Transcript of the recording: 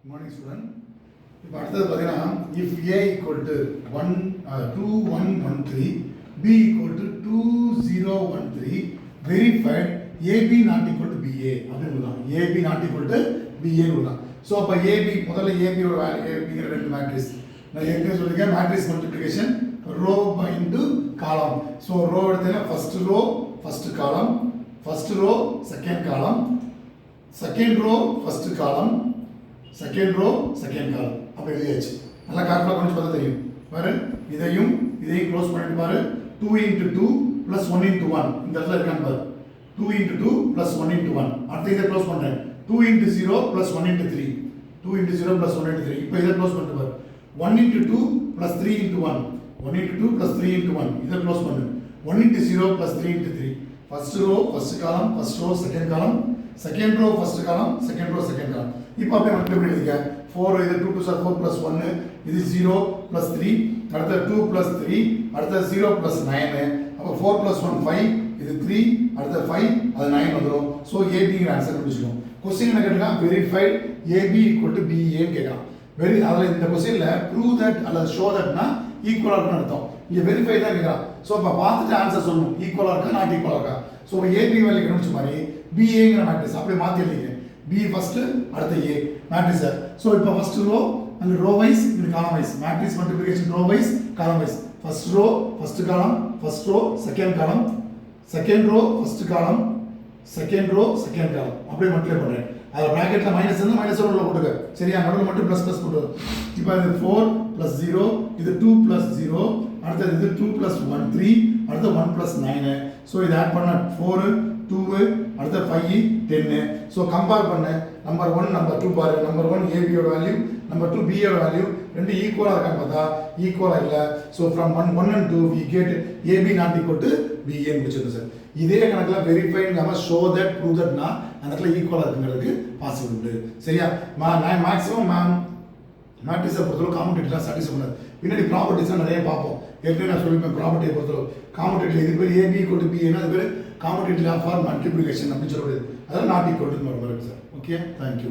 Good morning, student. இப்போ அடுத்தது பார்த்தீங்கன்னா if a equal to 2113 b equal to 2013 verified ab not equal to ba அப்படின்னு சொல்லலாம். ab not equal to ba சொல்லலாம். So அப்போ ab முதல்ல ab ஓட வேல்யூ அப்படிங்கிற ரெண்டு மேட்ரிக்ஸ் நான் ஏற்கனவே சொல்லியிருக்கேன். Matrix multiplication row into column. So row எடுத்தீங்கன்னா first row first column, first row second column, second row first column, second row second column அப்படி எழுதியாச்சு. நல்லா கால்குலேட் பண்ணி பார்த்தா தெரியும். பாரு இதையும் க்ளோஸ் பண்ணிட்டு பாரு. 2 into 2 plus 1 into 1 இந்த இடத்துல இருக்கான்னு பாரு. 2 into 2 plus 1 into 1 அடுத்து இதை க்ளோஸ் பண்ணுறேன். 2 into 0 plus 1 into 3 2 into 0 plus 1 into 3 இப்போ இதை க்ளோஸ் பண்ணிட்டு பாரு. 1 into 2 plus 3 into 1 1 into 2 plus 3 into 1 இதை க்ளோஸ் பண்ணு. 1 into 0 plus 3 into 3 first row first column, first row second column, second row first column, second row second column. இப்போ அப்படியே multiply பண்ணிக்க. 4 இது 2 2 4 plus 1 இது 0 plus 3 அடுத்து 2 plus 3 அடுத்து 0 plus 9 அப்போ 4 plus 1 5 இது 3 அடுத்து 5 அது 9 வந்துடும். ஸோ ஏபிங்கிற ஆன்சர் கண்டுபிடிச்சிடும். கொஸ்டின் என்ன கேட்கலாம்? வெரிஃபைட் ஏபி ஈக்குவல் டு பிஏன்னு கேட்கலாம். அதில் இந்த கொஸ்டினில் ப்ரூவ் தட் அல்லது ஷோ தட்னா ஈக்குவலாக இருக்குன்னு அர்த்தம். இங்கே வெரிஃபை தான் கேட்கலாம். ஸோ இப்போ பார்த்துட்டு ஆன்சர் சொல்லணும். ஈக்குவலாக இருக்கா நாட் ஈக்குவலாக இருக்கா. ஸோ ஏபி வேல்யூ கண்டுபிடிச்ச மாதிரி பிஏங்கிற மேட்ரிக்ஸ் அப்படியே மாற்றி எழுதிங்க. பி ஃபர்ஸ்ட் அடுத்த ஏ மேட்ரிக்ஸ். ஸோ இப்போ ஃபர்ஸ்ட் ரோ அங்கே ரோ வைஸ் இது column wise matrix multiplication row wise column wise. First row first column, first row second column, second row first column, second row second column அப்படியே multiply பண்ணுறேன். அதில் ப்ராக்கெட்டில் minus இருந்தால் minus உள்ள போட்டுக்க. சரியா? நடுவில் மட்டும் ப்ளஸ் ப்ளஸ் போட்டு. இப்போ இது 4 + 0 இது 2 + 0 அடுத்தது இது 2 + 1 3 அடுத்து 1 + 9. ஸோ இது ஆட் பண்ண 4 2 அடுத்த 5 10. ஸோ கம்பேர் பண்ண நம்பர் 1 நம்பர் 2 பாரு. நம்பர் 1 ஏபியோட வேல்யூ, நம்பர் 2 பியோட வேல்யூ ரெண்டு ஈக்குவலாக இருக்கான்னு பார்த்தா ஈக்குவலாக இல்லை. So from 1 and 2 we get AB not equal to BA முடிச்சிருக்கோம் சார். இதே கணக்கில் வெரிஃபைட் நம்ம ஷோ தட் ப்ரூவ் தட்னா அந்த இடத்துல ஈக்குவலாக இருக்குங்கிறதுக்கு பாசிபிள் உண்டு. சரியா? நான் மேக்ஸிமம் மேட்ரிக்ஸை பொறுத்தளவு காம்படேட்டிவ்லாம் சாட்டிஸ்ஃபை பண்ணாது. பின்னாடி ப்ராப்பர்ட்டிஸ்லாம் நிறைய பார்ப்போம். ஏற்கனவே நான் சொல்லியிருப்பேன் ப்ராப்பர்ட்டியை பொறுத்தளவு காம்படேட்டிவ் இது பேர் ஏபி ஈக்குவல் டு பிஏன்னா அது பேர் காம்படேட்டிவ் ஃபார் மல்டிப்ளிகேஷன் அப்படின்னு சொல்லப்படுது. அதெல்லாம் நாட் ஈக்குவல் டு வரும் சார். Okay, thank you.